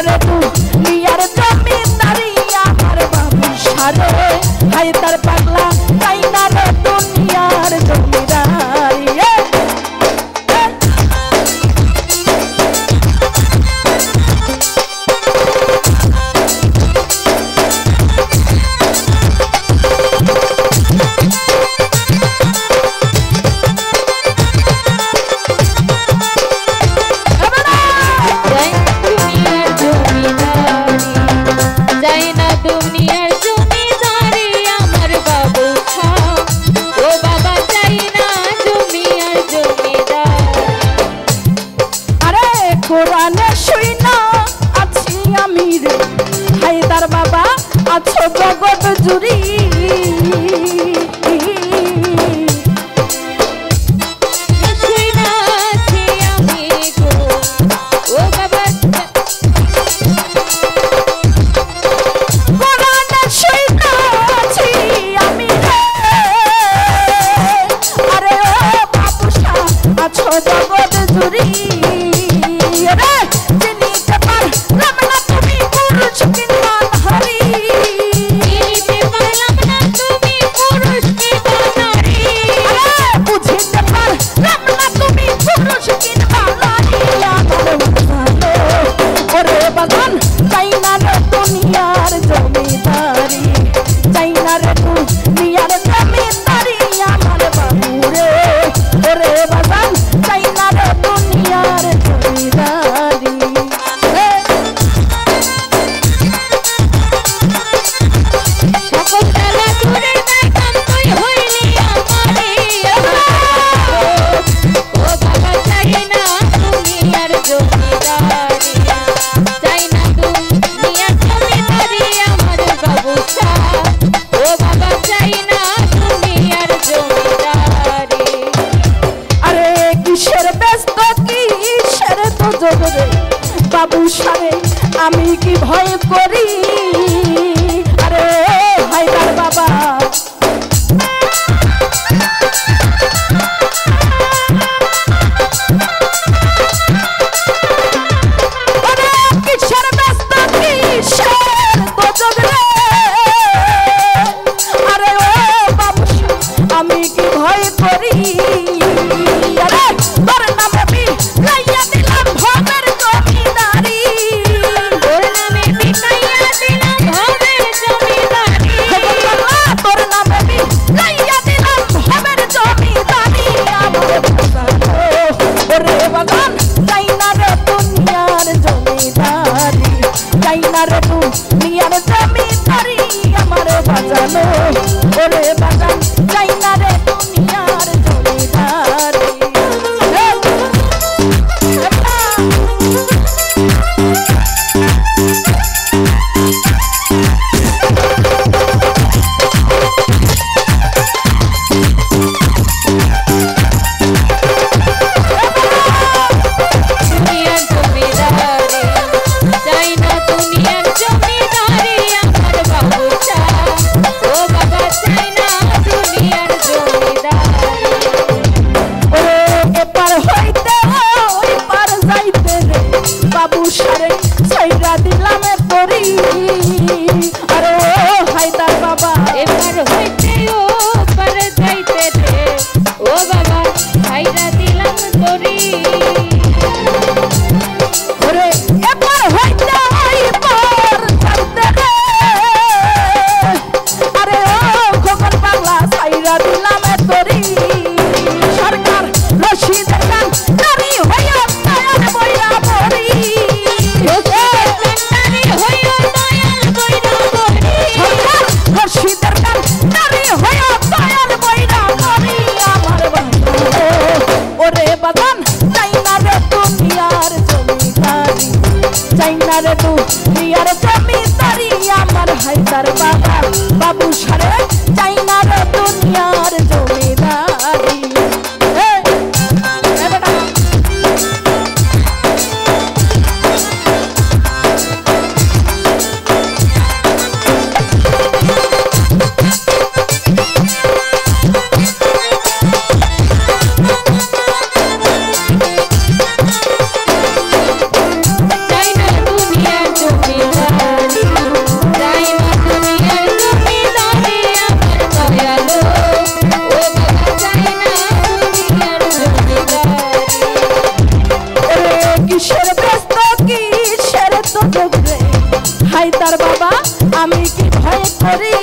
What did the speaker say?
রে দুনিয়ার জমিদারি আমার বাবু সারে হায়দার পাগলা চাই না রে দুনিয়ার জমিদারি কোরআনে শুইনা আছি আমি রে হায়দার বাবা আছো জগৎ জুড়ি জগৎ জুড়ি বাবু সারে আমি কি ভয় করি আরে হায়দার বাবা কিসের ব্যস্ত কিসের গজব রে আরে ও বাবু আমি কি ভয় করি আরে তোর নামে বি লাইয়া দিলাম ভবের জমিদারি তোর নামে বি লাইয়া দিলাম ভবের জমিদারি তোর নামে বি লাইয়া দিলাম ভবের জমিদারি আমার বাজানো ওরে বাগান চাই না রে দুনিয়ার জমিদারি চাই না রে দুনিয়ার জমিদারি আমার বাজানো ওরে বাগান চাই না রে দুনিয়ার জমিদারি বাবু সারে ছাইরা দিলাম তোরি আরে ও হায়দার বাবা এবার হইতে ও পার যাইতে রে ও বাবা ছাইরা দিলাম তোরি ওরে এবার হইতে ওই পার যাইতে রে আরে ও খোকন বাংলা ছাইরা দিলাম তোরি সরকার রশিদ খান নারী হইয়া তায়ার বইরা পড়ি রশিদের গান নারী হইয়া তায়ার বইরা পড়ি আমার বাবা ওরে বাগান চাই না রে দুনিয়ার জমিদারি চাই না রে দুনিয়ার জমিদারি আমার হায়দার বাবা বাবু সারে চাই না রে দুনিয়ার জমিদারি সুযোগ রে হায়দার বাবা আমি কি ভয় করি